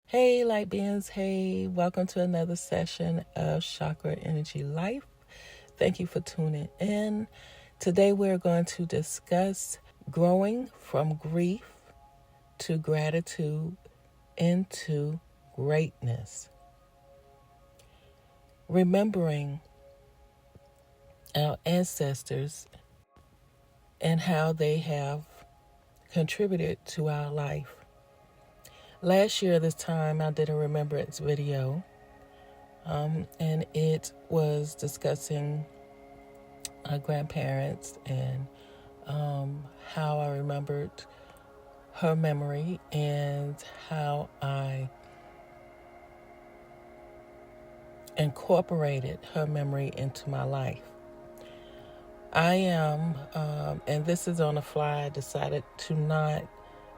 Hey, light beings. Hey, welcome to another session of Chakra Energy Life. Thank you for tuning in. Today we're going to discuss growing from grief to gratitude into greatness. Remembering our ancestors and how they have contributed to our life. Last year, this time, I did a remembrance video, and it was discussing my grandparents and how I remembered her memory and how I incorporated her memory into my life. I am, and this is on the fly, I decided to not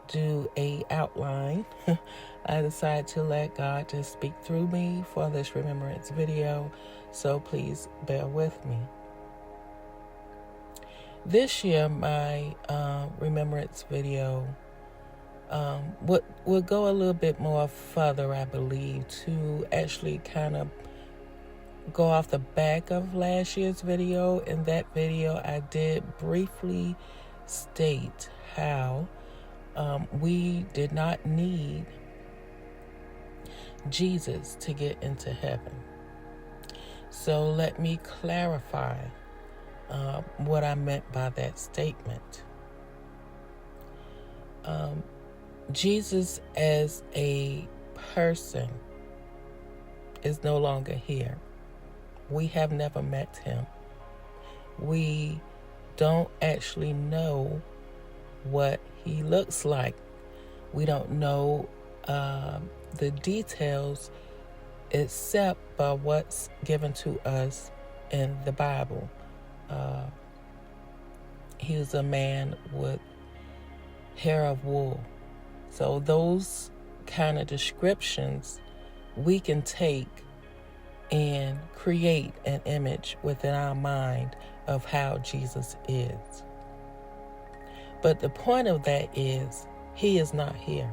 do a outline. I decided to let God just speak through me for this remembrance video, so please bear with me. This year, my remembrance video would go a little bit more further, I believe, to actually kind of go off the back of last year's video. In that video, I did briefly state how we did not need Jesus to get into heaven. So let me clarify what I meant by that statement. Jesus as a person is no longer here. We have never met him. We don't actually know what he looks like. We don't know the details except by what's given to us in the Bible. He was a man with hair of wool. So those kind of descriptions we can take and create an image within our mind of how Jesus is. But the point of that is, he is not here.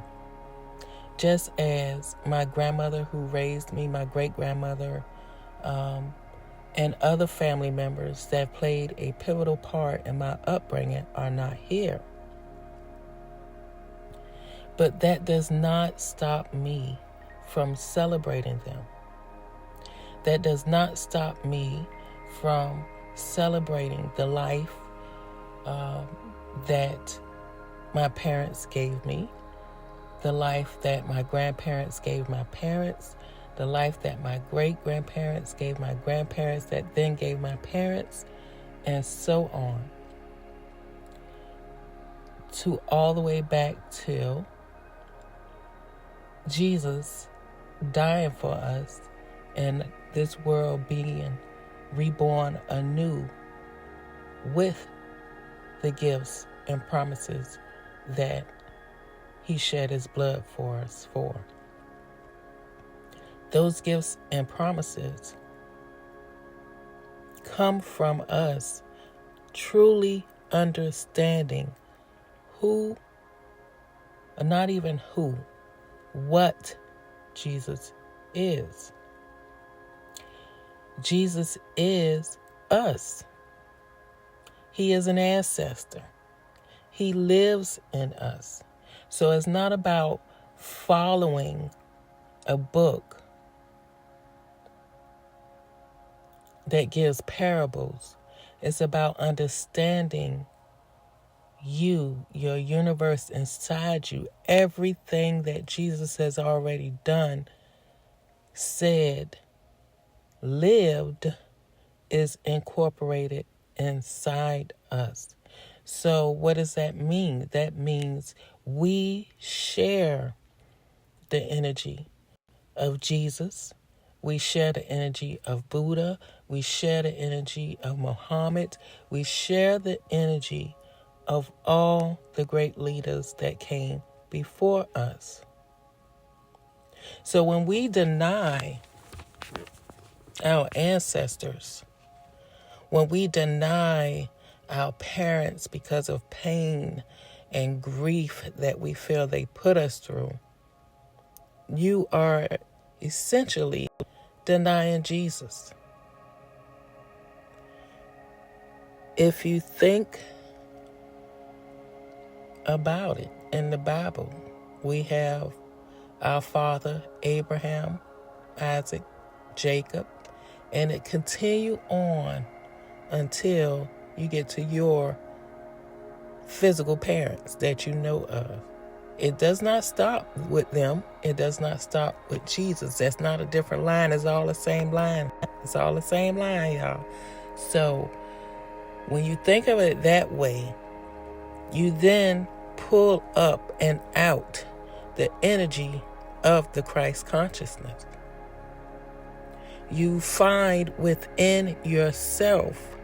Just as my grandmother who raised me, my great-grandmother, and other family members that played a pivotal part in my upbringing are not here. But that does not stop me from celebrating them. That does not stop me from celebrating the life that my parents gave me, the life that my grandparents gave my parents, the life that my great-grandparents gave my grandparents that then gave my parents, and so on. To all the way back till Jesus dying for us and this world being reborn anew with the gifts and promises that he shed his blood for us for. Those gifts and promises come from us truly understanding what Jesus is. Jesus is us. He is an ancestor. He lives in us. So it's not about following a book that gives parables. It's about understanding you, your universe inside you. Everything that Jesus has already done, said, lived, is incorporated inside us. So what does that mean? That means we share the energy of Jesus. We share the energy of Buddha. We share the energy of Muhammad. We share the energy of all the great leaders that came before us. So when we deny our ancestors, when we deny our parents because of pain and grief that we feel they put us through, you are essentially denying Jesus. If you think about it, in the Bible, we have our father Abraham, Isaac, Jacob, and it continue on until you get to your physical parents that you know of. It does not stop with them. It does not stop with Jesus. That's not a different line. It's all the same line. It's all the same line, y'all. So when you think of it that way, you then pull up and out the energy of the Christ consciousness. You find within yourself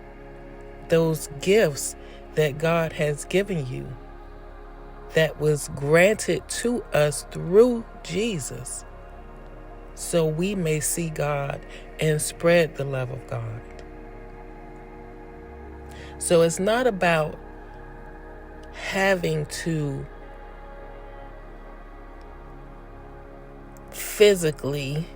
those gifts that God has given you that was granted to us through Jesus, so we may see God and spread the love of God. So it's not about having to physically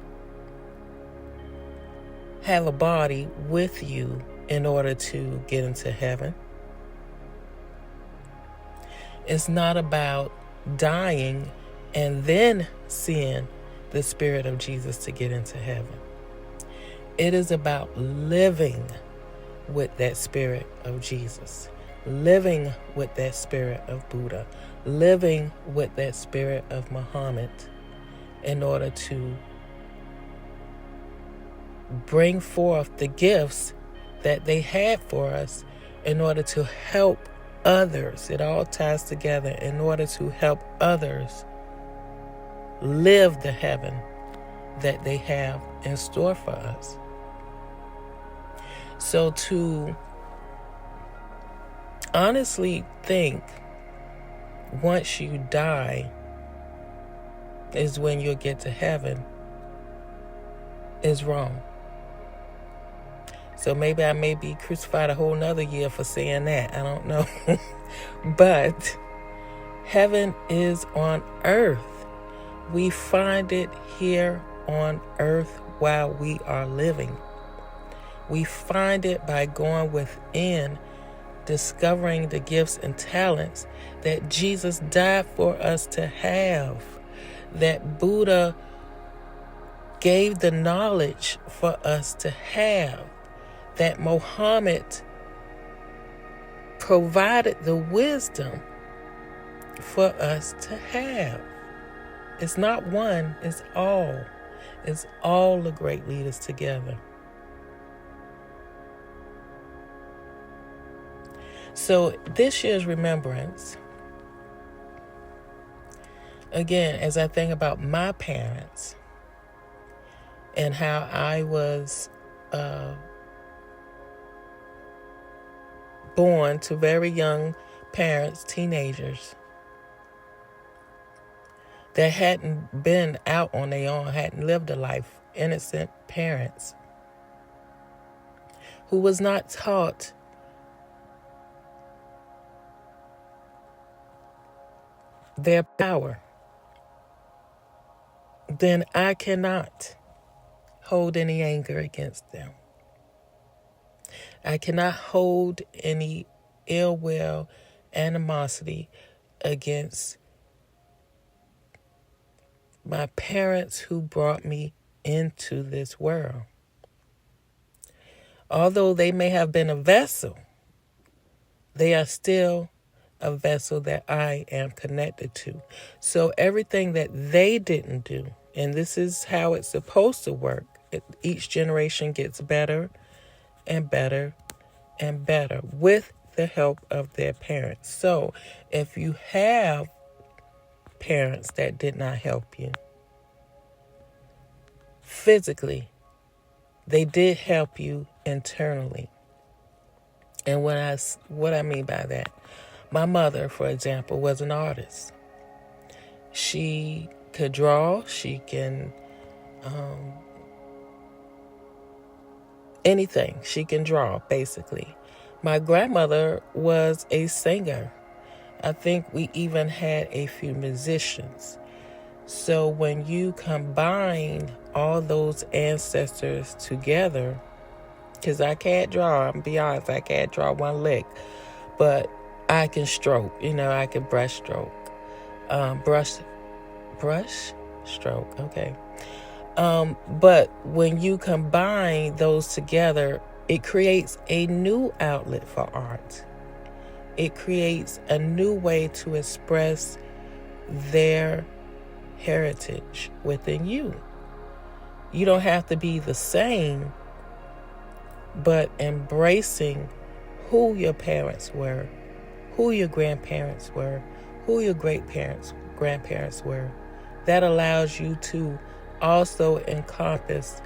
have a body with you in order to get into heaven. It's not about dying and then seeing the Spirit of Jesus to get into heaven. It is about living with that Spirit of Jesus, living with that Spirit of Buddha, living with that Spirit of Muhammad in order to bring forth the gifts that they had for us in order to help others. It all ties together in order to help others live the heaven that they have in store for us. So to honestly think once you die is when you'll get to heaven is wrong. So maybe I may be crucified a whole nother year for saying that. I don't know. But heaven is on earth. We find it here on earth while we are living. We find it by going within, discovering the gifts and talents that Jesus died for us to have, that Buddha gave the knowledge for us to have, that Muhammad provided the wisdom for us to have. It's not one, it's all. It's all the great leaders together. So this year's remembrance, again, as I think about my parents and how I was born to very young parents, teenagers, that hadn't been out on their own, hadn't lived a life, innocent parents who was not taught their power, then I cannot hold any anger against them. I cannot hold any ill will, animosity against my parents who brought me into this world. Although they may have been a vessel, they are still a vessel that I am connected to. So everything that they didn't do, and this is how it's supposed to work, each generation gets better and better and better with the help of their parents. So if you have parents that did not help you physically, they did help you internally. And what I mean by that, my mother, for example, was an artist. She could draw. She can anything. She can draw, basically. My grandmother was a singer. I think we even had a few musicians. So when you combine all those ancestors together, because I can't draw, I'm gonna be honest, I can't draw one lick, but I can stroke, I can brush stroke. Brush stroke, okay. But when you combine those together, it creates a new outlet for art. It creates a new way to express their heritage within you. You don't have to be the same, but embracing who your parents were, who your grandparents were, who your grandparents were. That allows you to also encompass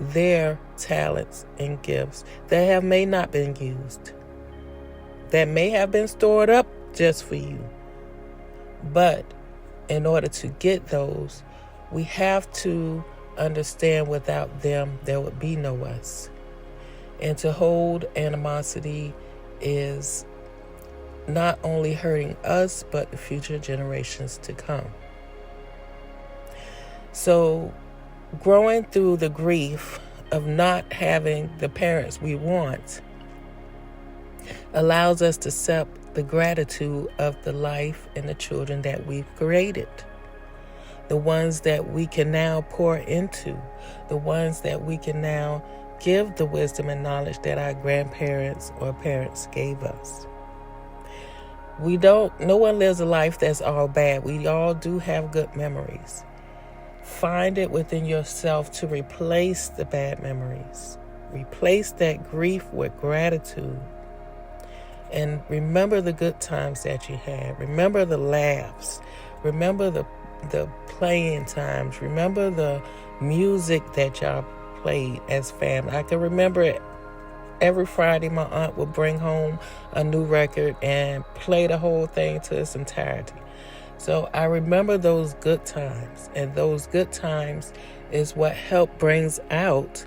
their talents and gifts that may not been used, that may have been stored up just for you. But in order to get those, we have to understand without them, there would be no us. And to hold animosity is not only hurting us, but the future generations to come. So growing through the grief of not having the parents we want allows us to accept the gratitude of the life and the children that we've created, the ones that we can now pour into, the ones that we can now give the wisdom and knowledge that our grandparents or parents gave us. No one lives a life that's all bad. We all do have good memories. Find it within yourself to replace the bad memories. Replace that grief with gratitude. And remember the good times that you had. Remember the laughs. Remember the playing times. Remember the music that y'all played as family. I can remember it. Every Friday, my aunt would bring home a new record and play the whole thing to its entirety. So I remember those good times. And those good times is what brings out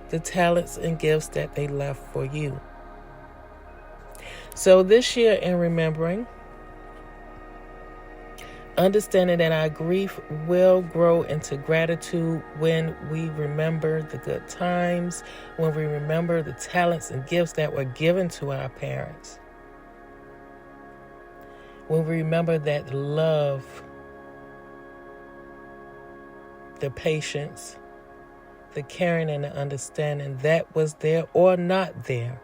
the talents and gifts that they left for you. So this year, in remembering, understanding that our grief will grow into gratitude when we remember the good times, when we remember the talents and gifts that were given to our parents, when we remember that love, the patience, the caring and the understanding that was there or not there,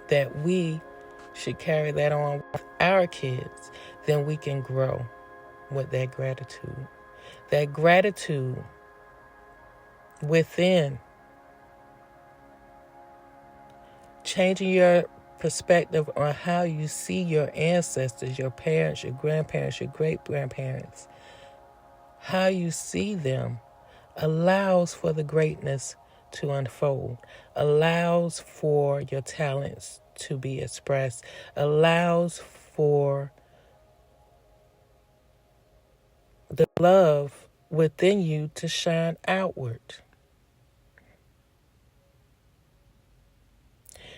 that we should carry that on with our kids, then we can grow with that gratitude. That gratitude within, changing your perspective on how you see your ancestors, your parents, your grandparents, your great-grandparents, how you see them allows for the greatness to unfold, allows for your talents to be expressed, allows for the love within you to shine outward.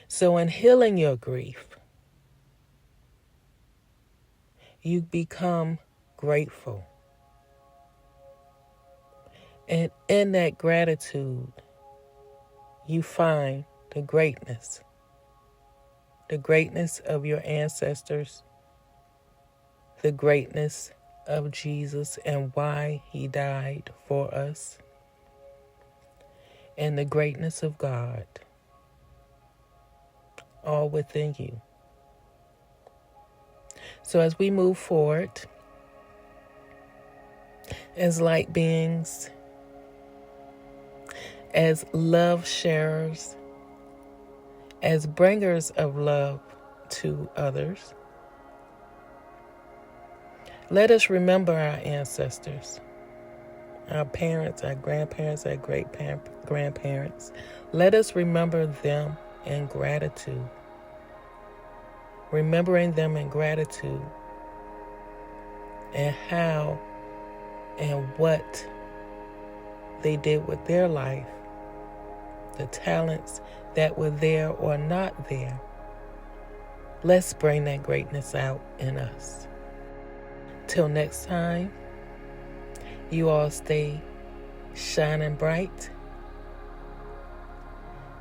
So in healing your grief, you become grateful. And in that gratitude, you find the greatness of your ancestors, the greatness of Jesus and why he died for us, and the greatness of God, all within you. So as we move forward as light beings, as love sharers, as bringers of love to others, let us remember our ancestors, our parents, our grandparents, our great-grandparents. Let us remember them in gratitude. Remembering them in gratitude and how and what they did with their life, the talents that were there or not there. Let's bring that greatness out in us. Till next time, you all stay shining bright,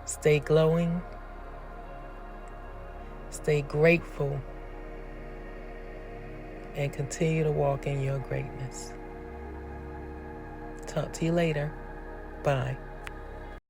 stay glowing, stay grateful, and continue to walk in your greatness. Talk to you later. Bye.